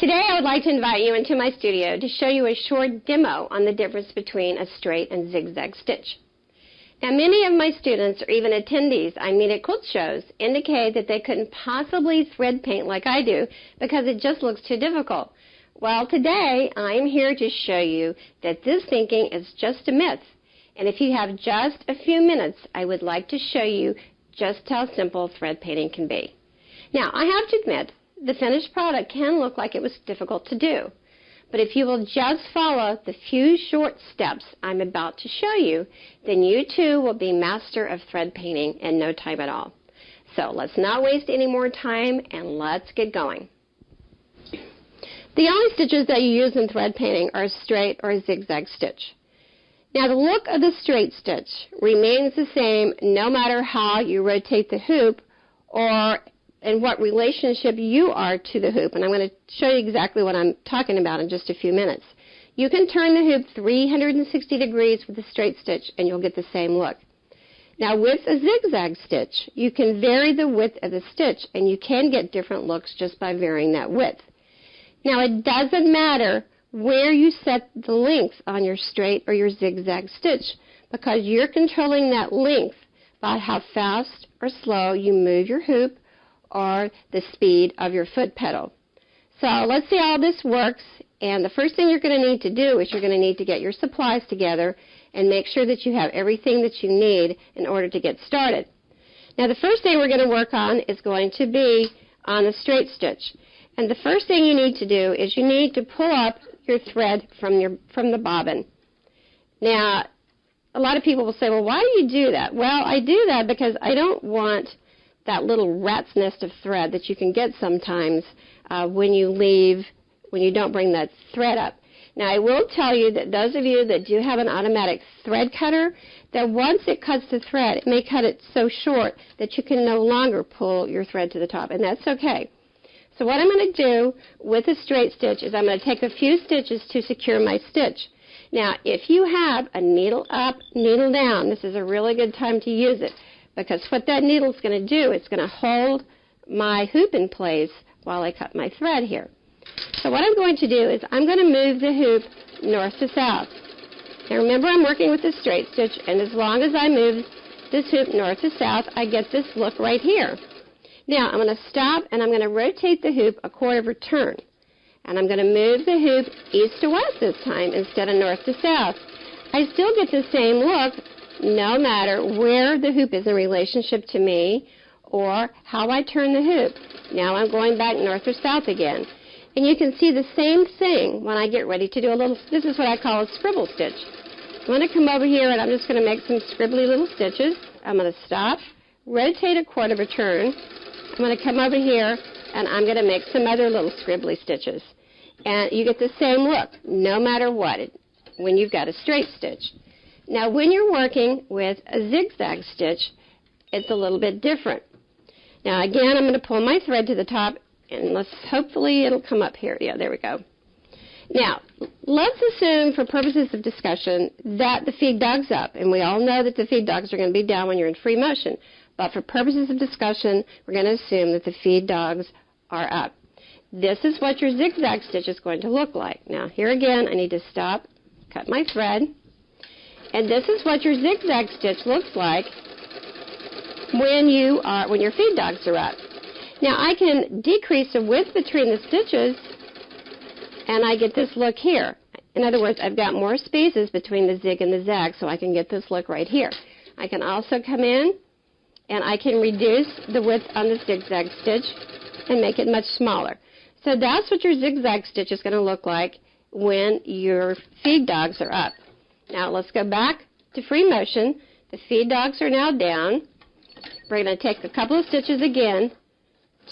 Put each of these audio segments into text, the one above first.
Today I would like to invite you into my studio to show you a short demo on the difference between a straight and zigzag stitch. Now, many of my students or even attendees I meet at quilt shows indicate that they couldn't possibly thread paint like I do because it just looks too difficult. Well, today I'm here to show you that this thinking is just a myth. And if you have just a few minutes, I would like to show you just how simple thread painting can be. Now, I have to admit, the finished product can look like it was difficult to do. But if you will just follow the few short steps I'm about to show you, then you too will be master of thread painting in no time at all. So let's not waste any more time and let's get going. The only stitches that you use in thread painting are a straight or a zigzag stitch. Now, the look of the straight stitch remains the same no matter how you rotate the hoop or in what relationship you are to the hoop. And I'm going to show you exactly what I'm talking about in just a few minutes. You can turn the hoop 360 degrees with a straight stitch and you'll get the same look. Now, with a zigzag stitch, you can vary the width of the stitch and you can get different looks just by varying that width. Now, it doesn't matter where you set the length on your straight or your zigzag stitch because you're controlling that length by how fast or slow you move your hoop or the speed of your foot pedal. So let's see how this works. And the first thing you're going to need to do is you're going to need to get your supplies together and make sure that you have everything that you need in order to get started. Now, the first thing we're going to work on is going to be on the straight stitch. And the first thing you need to do is you need to pull up your thread from the bobbin. Now, a lot of people will say, well, why do you do that? Well, I do that because I don't want that little rat's nest of thread that you can get sometimes when you don't bring that thread up. Now, I will tell you that those of you that do have an automatic thread cutter, that once it cuts the thread, it may cut it so short that you can no longer pull your thread to the top, and that's okay. So what I'm going to do with a straight stitch is I'm going to take a few stitches to secure my stitch. Now, if you have a needle up, needle down, this is a really good time to use it because what that needle is going to do, it's going to hold my hoop in place while I cut my thread here. So what I'm going to do is I'm going to move the hoop north to south. Now remember, I'm working with a straight stitch, and as long as I move this hoop north to south, I get this look right here. Now, I'm going to stop and I'm going to rotate the hoop a quarter of a turn. And I'm going to move the hoop east to west this time instead of north to south. I still get the same look no matter where the hoop is in relationship to me or how I turn the hoop. Now I'm going back north or south again. And you can see the same thing when I get ready to do a little, this is what I call a scribble stitch. I'm going to come over here and I'm just going to make some scribbly little stitches. I'm going to stop, rotate a quarter of a turn. I'm going to come over here and I'm going to make some other little scribbly stitches. And you get the same look, no matter what, when you've got a straight stitch. Now, when you're working with a zigzag stitch, it's a little bit different. Now, again, I'm going to pull my thread to the top, and hopefully it'll come up here. Yeah, there we go. Now, let's assume, for purposes of discussion, that the feed dog's up. And we all know that the feed dogs are going to be down when you're in free motion. But for purposes of discussion, we're going to assume that the feed dogs are up. This is what your zigzag stitch is going to look like. Now, here again, I need to stop, cut my thread. And this is what your zigzag stitch looks like when your feed dogs are up. Now, I can decrease the width between the stitches, and I get this look here. In other words, I've got more spaces between the zig and the zag, so I can get this look right here. I can also come in, and I can reduce the width on the zigzag stitch and make it much smaller. So that's what your zigzag stitch is going to look like when your feed dogs are up. Now let's go back to free motion. The feed dogs are now down. We're going to take a couple of stitches again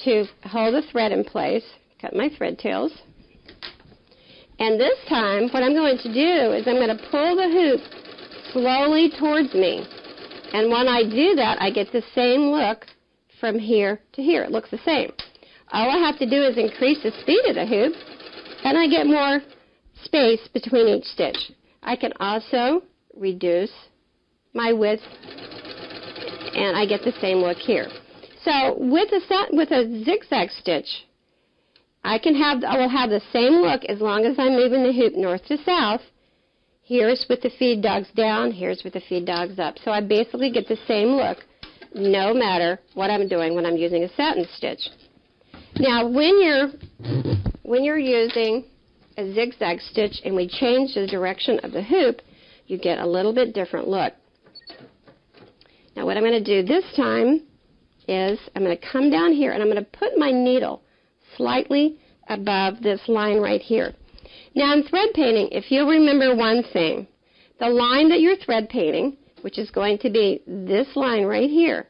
to hold the thread in place. Cut my thread tails. And this time, what I'm going to do is I'm going to pull the hoop slowly towards me. And when I do that, I get the same look from here to here. It looks the same. All I have to do is increase the speed of the hoop, and I get more space between each stitch. I can also reduce my width, and I get the same look here. So with a zigzag stitch, I will have the same look as long as I'm moving the hoop north to south. Here's with the feed dogs down, here's with the feed dogs up. So I basically get the same look no matter what I'm doing when I'm using a satin stitch. Now when you're using a zigzag stitch and we change the direction of the hoop, you get a little bit different look. Now what I'm going to do this time is I'm going to come down here and I'm going to put my needle slightly above this line right here. Now in thread painting, if you'll remember one thing, the line that you're thread painting, which is going to be this line right here,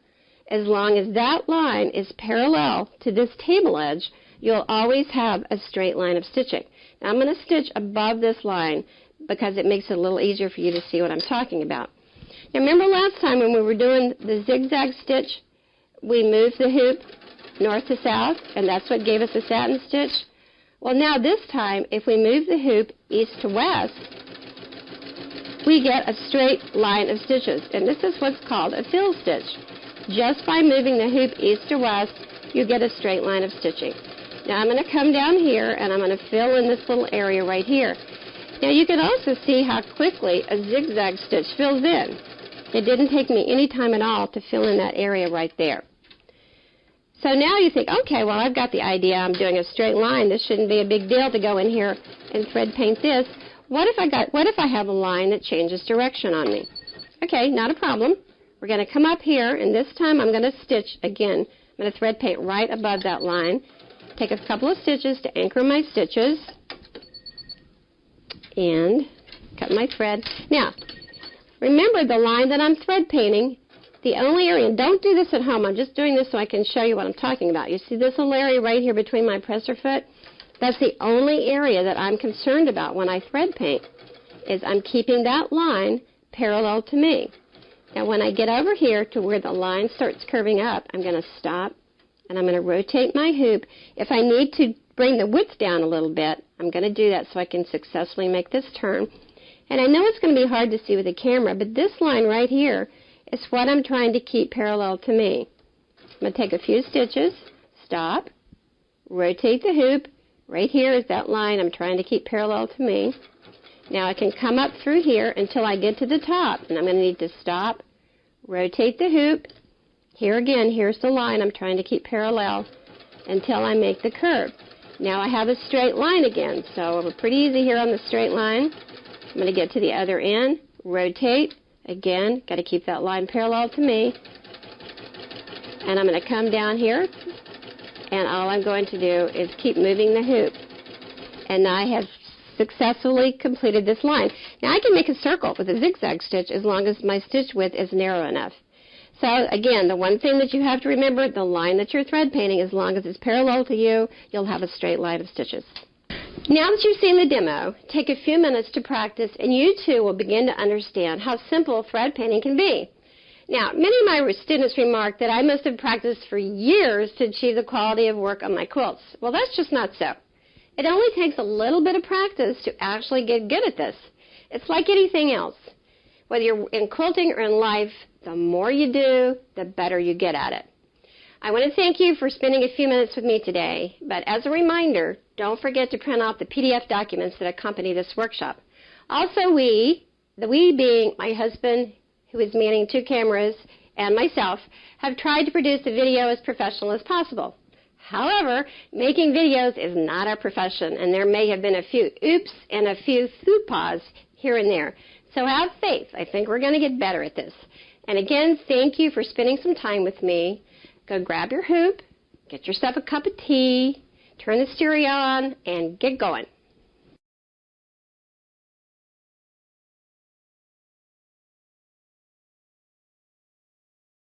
as long as that line is parallel to this table edge, you'll always have a straight line of stitching. Now I'm going to stitch above this line because it makes it a little easier for you to see what I'm talking about. Now remember last time when we were doing the zigzag stitch, we moved the hoop north to south, and that's what gave us a satin stitch? Well, now this time, if we move the hoop east to west, we get a straight line of stitches, and this is what's called a fill stitch. Just by moving the hoop east to west, you get a straight line of stitching. Now I'm going to come down here, and I'm going to fill in this little area right here. Now you can also see how quickly a zigzag stitch fills in. It didn't take me any time at all to fill in that area right there. So now you think, okay, well, I've got the idea. I'm doing a straight line. This shouldn't be a big deal to go in here and thread paint this. What if I have a line that changes direction on me? Okay, not a problem. We're going to come up here, and this time I'm going to stitch again. I'm going to thread paint right above that line. Take a couple of stitches to anchor my stitches, and cut my thread. Now, remember the line that I'm thread painting. The only area, and don't do this at home, I'm just doing this so I can show you what I'm talking about. You see this little area right here between my presser foot? That's the only area that I'm concerned about when I thread paint, is I'm keeping that line parallel to me. Now when I get over here to where the line starts curving up, I'm going to stop, and I'm going to rotate my hoop. If I need to bring the width down a little bit, I'm going to do that so I can successfully make this turn. And I know it's going to be hard to see with the camera, but this line right here is what I'm trying to keep parallel to me. I'm going to take a few stitches, stop, rotate the hoop. Right here is that line I'm trying to keep parallel to me. Now I can come up through here until I get to the top, and I'm going to need to stop, rotate the hoop. Here again, here's the line I'm trying to keep parallel until I make the curve. Now I have a straight line again, so we're pretty easy here on the straight line. I'm going to get to the other end, rotate. Again, got to keep that line parallel to me. And I'm going to come down here, and all I'm going to do is keep moving the hoop. And I have successfully completed this line. Now I can make a circle with a zigzag stitch as long as my stitch width is narrow enough. So again, the one thing that you have to remember, the line that you're thread painting, as long as it's parallel to you, you'll have a straight line of stitches. Now that you've seen the demo, take a few minutes to practice, and you too will begin to understand how simple thread painting can be. Now, many of my students remark that I must have practiced for years to achieve the quality of work on my quilts. Well, that's just not so. It only takes a little bit of practice to actually get good at this. It's like anything else. Whether you're in quilting or in life, the more you do, the better you get at it. I want to thank you for spending a few minutes with me today, but as a reminder, don't forget to print out the PDF documents that accompany this workshop. Also, the we being my husband, who is manning 2 cameras, and myself, have tried to produce the video as professional as possible. However, making videos is not our profession, and there may have been a few oops and a few faux pas here and there. So have faith. I think we're going to get better at this. And again, thank you for spending some time with me. Go grab your hoop, get yourself a cup of tea, turn the stereo on, and get going.